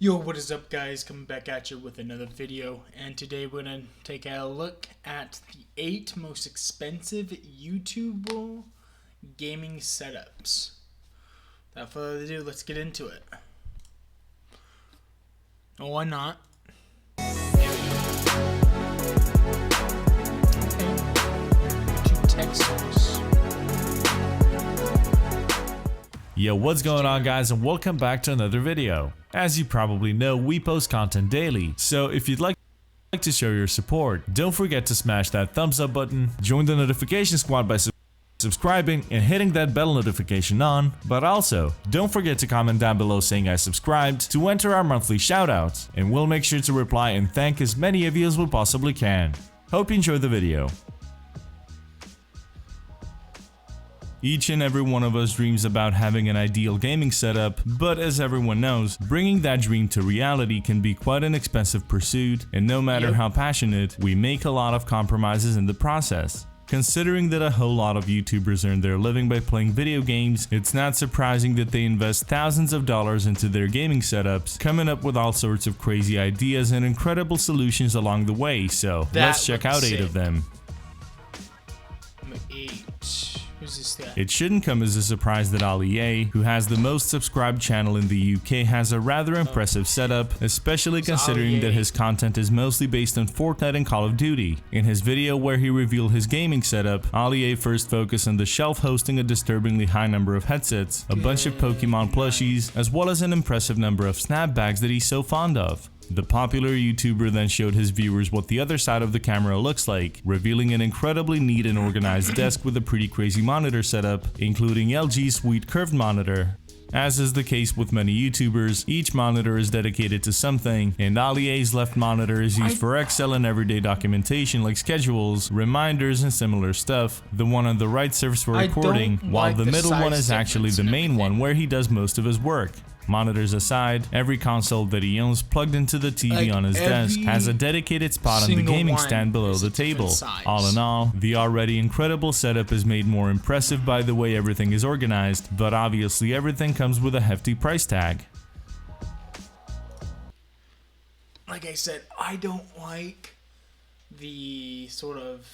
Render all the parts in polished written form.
Yo, what is up guys? Coming back at you with another video, and today we're going to take a look at the 8 most expensive YouTube gaming setups. Without further ado, let's get into it. Or why not? YouTube tech source. Yo, what's going on guys, and welcome back to another video. As you probably know, we post content daily, so if you'd like to show your support, don't forget to smash that thumbs up button, join the notification squad by subscribing and hitting that bell notification on, but also don't forget to comment down below saying I subscribed to enter our monthly shoutouts, and we'll make sure to reply and thank as many of you as we possibly can. Hope you enjoy the video. Each and every one of us dreams about having an ideal gaming setup, but as everyone knows, bringing that dream to reality can be quite an expensive pursuit, and no matter how passionate, we make a lot of compromises in the process. Considering that a whole lot of YouTubers earn their living by playing video games, it's not surprising that they invest thousands of dollars into their gaming setups, coming up with all sorts of crazy ideas and incredible solutions along the way, so let's check out 8 of them. Number 8. Who's this guy? It shouldn't come as a surprise that Ali A, who has the most subscribed channel in the UK, has a rather impressive setup, especially considering that his content is mostly based on Fortnite and Call of Duty. In his video where he revealed his gaming setup, Ali A first focused on the shelf hosting a disturbingly high number of headsets, a bunch of Pokemon plushies, as well as an impressive number of snapbacks that he's so fond of. The popular YouTuber then showed his viewers what the other side of the camera looks like, revealing an incredibly neat and organized desk with a pretty crazy monitor setup, including LG's sweet curved monitor. As is the case with many YouTubers, each monitor is dedicated to something, and Ali A's left monitor is used for Excel and everyday documentation like schedules, reminders, and similar stuff. The one on the right serves for recording, while the middle one is actually the main one where he does most of his work. Monitors aside, every console that he owns plugged into the TV on his desk has a dedicated spot on the gaming stand below the table. All in all, the already incredible setup is made more impressive by the way everything is organized, but obviously everything comes with a hefty price tag. Like I said, I don't like the sort of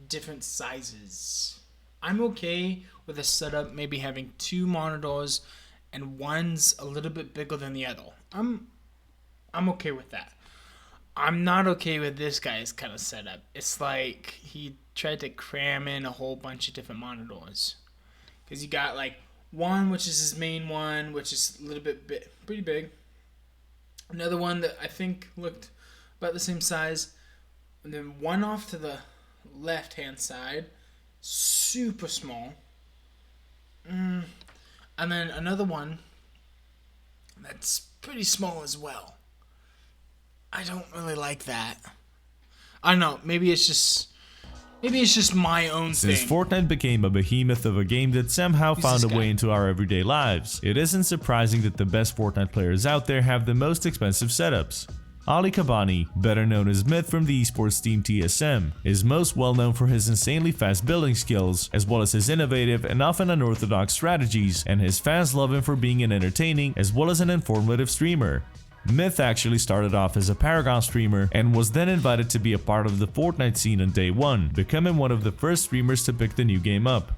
different sizes. I'm okay with a setup maybe having 2 monitors and one's a little bit bigger than the other. I'm okay with that. I'm not okay with this guy's kind of setup. It's like he tried to cram in a whole bunch of different monitors. Because you got like one, which is his main one, which is a little bit pretty big. Another one that I think looked about the same size. And then one off to the left-hand side, super small. And then another one that's pretty small as well. I don't really like that. I don't know, maybe it's just my own thing. Since Fortnite became a behemoth of a game that somehow found a way into our everyday lives, it isn't surprising that the best Fortnite players out there have the most expensive setups. Ali Kabani, better known as Myth from the esports team TSM, is most well known for his insanely fast building skills, as well as his innovative and often unorthodox strategies, and his fans love him for being an entertaining as well as an informative streamer. Myth actually started off as a Paragon streamer and was then invited to be a part of the Fortnite scene on day 1, becoming one of the first streamers to pick the new game up.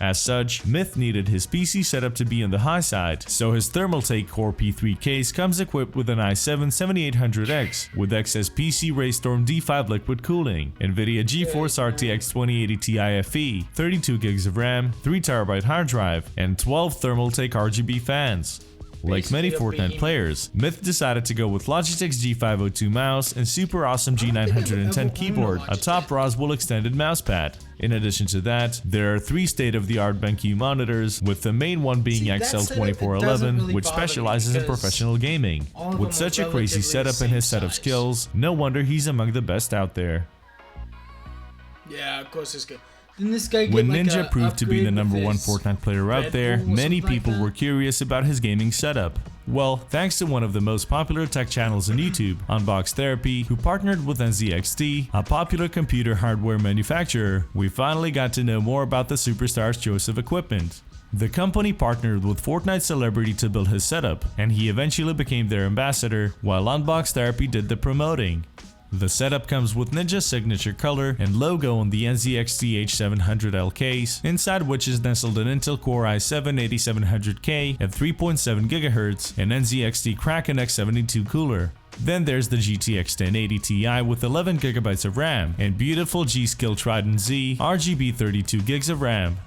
As such, Myth needed his PC setup to be on the high side, so his Thermaltake Core P3 case comes equipped with an i7-7800X with XSPC Raystorm D5 liquid cooling, NVIDIA GeForce RTX 2080 Ti FE, 32GB of RAM, 3TB hard drive, and 12 Thermaltake RGB fans. Like many Fortnite players, Myth decided to go with Logitech's G502 mouse and super awesome G910 keyboard atop Roswell extended mousepad. In addition to that, there are 3 state-of-the-art BenQ monitors, with the main one being XL2411, which specializes in professional gaming. With such a crazy setup and his set of skills, no wonder he's among the best out there. Yeah, of course it's good. Didn't this guy get when like Ninja proved to be the upgrade #1 with Fortnite player out there, many people were curious about his gaming setup. Well, thanks to one of the most popular tech channels on YouTube, Unbox Therapy, who partnered with NZXT, a popular computer hardware manufacturer, we finally got to know more about the superstar's choice of equipment. The company partnered with Fortnite celebrity to build his setup, and he eventually became their ambassador, while Unbox Therapy did the promoting. The setup comes with Ninja signature color and logo on the NZXT H700L case, inside which is nestled an Intel Core i7-8700K at 3.7 GHz and NZXT Kraken X72 cooler. Then there's the GTX 1080 Ti with 11 GB of RAM and beautiful G.Skill Trident Z RGB 32 GB of RAM.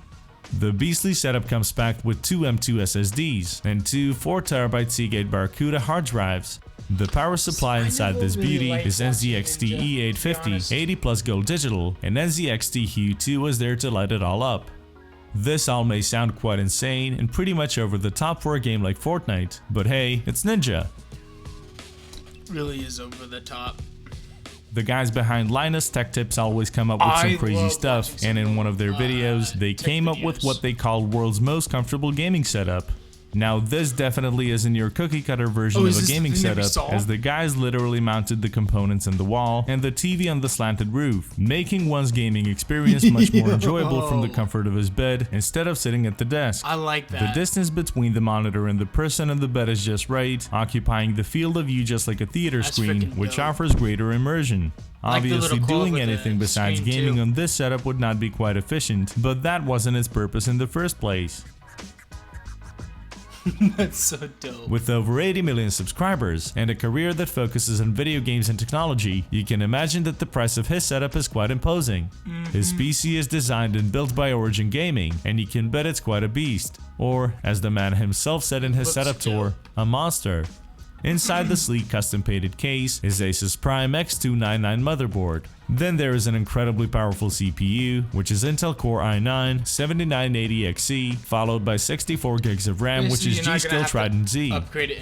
The beastly setup comes packed with two M2 SSDs and two 4TB Seagate Barracuda hard drives. The power supply inside this beauty is NZXT E850 80 plus gold digital, and NZXT Hue 2 is there to light it all up. This all may sound quite insane and pretty much over the top for a game like Fortnite, but hey, it's Ninja. Really is over the top. The guys behind Linus Tech Tips always come up with some crazy stuff, and in one of their videos, they came up with what they call world's most comfortable gaming setup. Now this definitely isn't your cookie cutter version of a gaming setup, as the guys literally mounted the components in the wall and the TV on the slanted roof, making one's gaming experience much more enjoyable from the comfort of his bed instead of sitting at the desk. I like that. The distance between the monitor and the person in the bed is just right, occupying the field of view just like a theater screen, which offers greater immersion. Obviously, doing anything besides gaming on this setup would not be quite efficient, but that wasn't its purpose in the first place. That's so dope. With over 80 million subscribers and a career that focuses on video games and technology, you can imagine that the price of his setup is quite imposing. His PC is designed and built by Origin Gaming, and you can bet it's quite a beast. Or, as the man himself said in his setup tour, a monster. Inside the sleek custom-painted case is Asus Prime X299 motherboard. Then there is an incredibly powerful CPU, which is Intel Core i9-7980XE, followed by 64 GB of RAM, which is G.Skill Trident Z.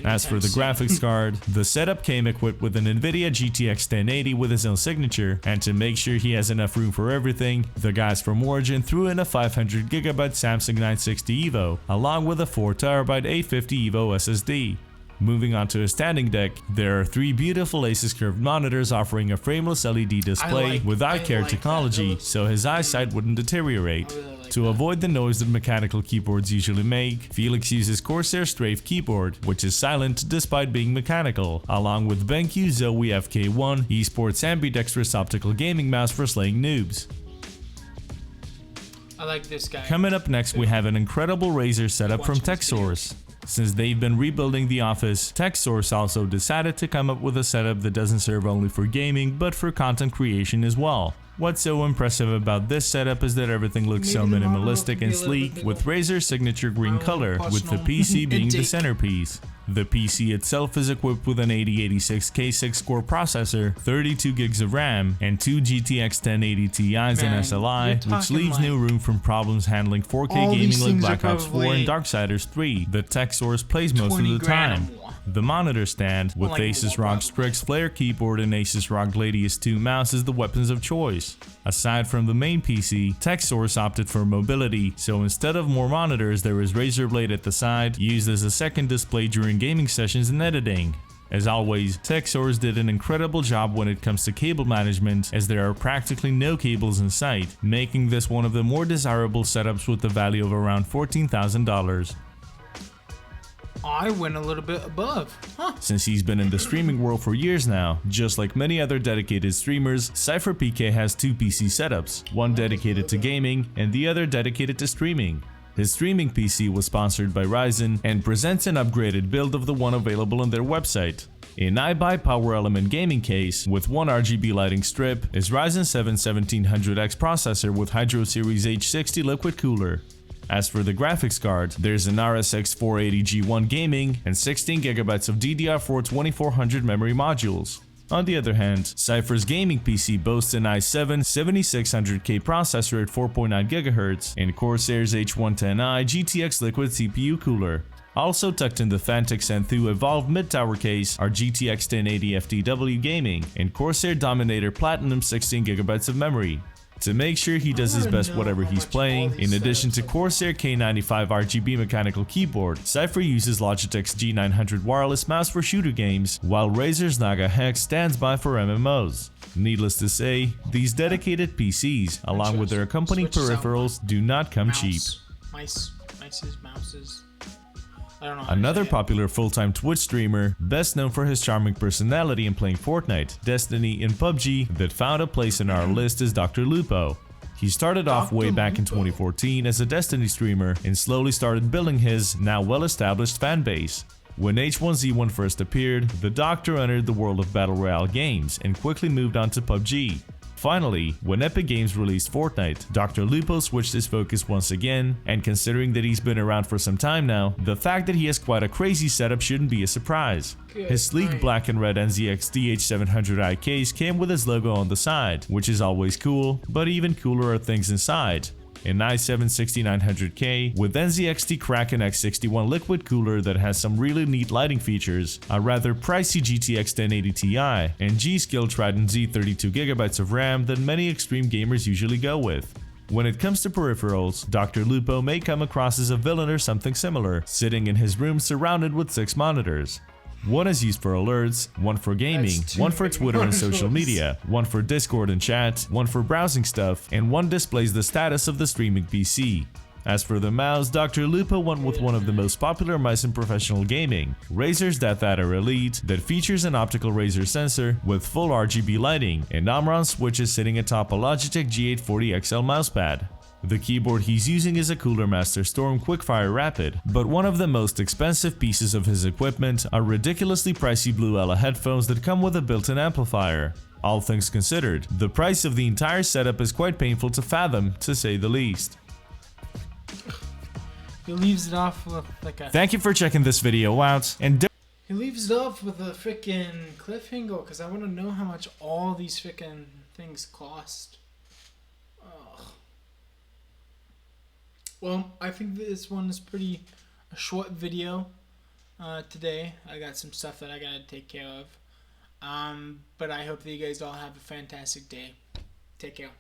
As for the graphics card, the setup came equipped with an NVIDIA GTX 1080 with his own signature, and to make sure he has enough room for everything, the guys from Origin threw in a 500GB Samsung 960 EVO, along with a 4TB 850 EVO SSD. Moving on to a standing deck, there are three beautiful Asus curved monitors offering a frameless LED display with eye care technology, so his eyesight wouldn't deteriorate. To avoid the noise that mechanical keyboards usually make, Felix uses Corsair Strafe keyboard, which is silent despite being mechanical, along with BenQ Zoe FK1 eSports ambidextrous optical gaming mouse for slaying noobs. I like this guy. Coming up next, we have an incredible Razer setup from TechSource. Since they've been rebuilding the office, TechSource also decided to come up with a setup that doesn't serve only for gaming, but for content creation as well. What's so impressive about this setup is that everything looks so minimalistic and sleek, with Razer's signature green color, with the PC being the centerpiece. The PC itself is equipped with an 8086 K6 core processor, 32 GB of RAM, and two GTX 1080 Ti's and SLI, which leaves no room for problems handling 4K gaming like Black Ops 4 and Darksiders 3 that TechSource plays most of the time. The monitor stand, with Asus ROG Strix Flare keyboard and Asus ROG Gladius 2 mouse is the weapons of choice. Aside from the main PC, TechSource opted for mobility, so instead of more monitors there is Razer Blade at the side, used as a second display during gaming sessions and editing. As always, TechSource did an incredible job when it comes to cable management, as there are practically no cables in sight, making this one of the more desirable setups with a value of around $14,000. I went a little bit above. Since he's been in the streaming world for years now, just like many other dedicated streamers, CypherPK has two PC setups, one dedicated to gaming and the other dedicated to streaming. His streaming PC was sponsored by Ryzen and presents an upgraded build of the one available on their website. An iBuy Power Element gaming case with one RGB lighting strip is Ryzen 7 1700X processor with Hydro Series H60 liquid cooler. As for the graphics card, there's an RSX 480 G1 gaming and 16GB of DDR4 2400 memory modules. On the other hand, Cypher's gaming PC boasts an i7 7600K processor at 4.9 GHz and Corsair's H110i GTX liquid CPU cooler. Also tucked in the Phanteks Enthoo Evolved mid-tower case are GTX 1080 FTW gaming and Corsair Dominator Platinum 16GB of memory. To make sure he does his best whatever he's playing, in addition to Corsair K95 RGB mechanical keyboard, Cypher uses Logitech's G900 wireless mouse for shooter games, while Razer's Naga Hex stands by for MMOs. Needless to say, these dedicated PCs, along with their accompanying peripherals, do not come cheap. Nice. Mouses. I don't know. How Another to say it. popular full-time Twitch streamer, best known for his charming personality in playing Fortnite, Destiny, and PUBG, that found a place in our list is Dr. Lupo. He started off way back in 2014 as a Destiny streamer and slowly started building his now well-established fan base. When H1Z1 first appeared, the Doctor entered the world of Battle Royale games and quickly moved on to PUBG. Finally, when Epic Games released Fortnite, Dr. Lupo switched his focus once again, and considering that he's been around for some time now, the fact that he has quite a crazy setup shouldn't be a surprise. His sleek black and red NZX DH700i case came with his logo on the side, which is always cool, but even cooler are things inside. An i7-6900K with NZXT Kraken X61 liquid cooler that has some really neat lighting features, a rather pricey GTX 1080 Ti, and G.Skill Trident Z 32GB of RAM that many extreme gamers usually go with. When it comes to peripherals, Dr. Lupo may come across as a villain or something similar, sitting in his room surrounded with 6 monitors. One is used for alerts, one for gaming, one for Twitter and social media, one for Discord and chat, one for browsing stuff, and one displays the status of the streaming PC. As for the mouse, Dr. Lupo went with one of the most popular mice in professional gaming, Razer's DeathAdder Elite, that features an optical Razer sensor with full RGB lighting and Omron switches sitting atop a Logitech G840 XL mousepad. The keyboard he's using is a Cooler Master Storm Quickfire Rapid, but one of the most expensive pieces of his equipment are ridiculously pricey Blue Ella headphones that come with a built-in amplifier. All things considered, the price of the entire setup is quite painful to fathom, to say the least. He leaves it off with like a. Thank you for checking this video out, and He leaves it off with a freaking cliffhanger because I want to know how much all these freaking things cost. Ugh. Well, I think this one is pretty a short video today. I got some stuff that I gotta take care of. But I hope that you guys all have a fantastic day. Take care.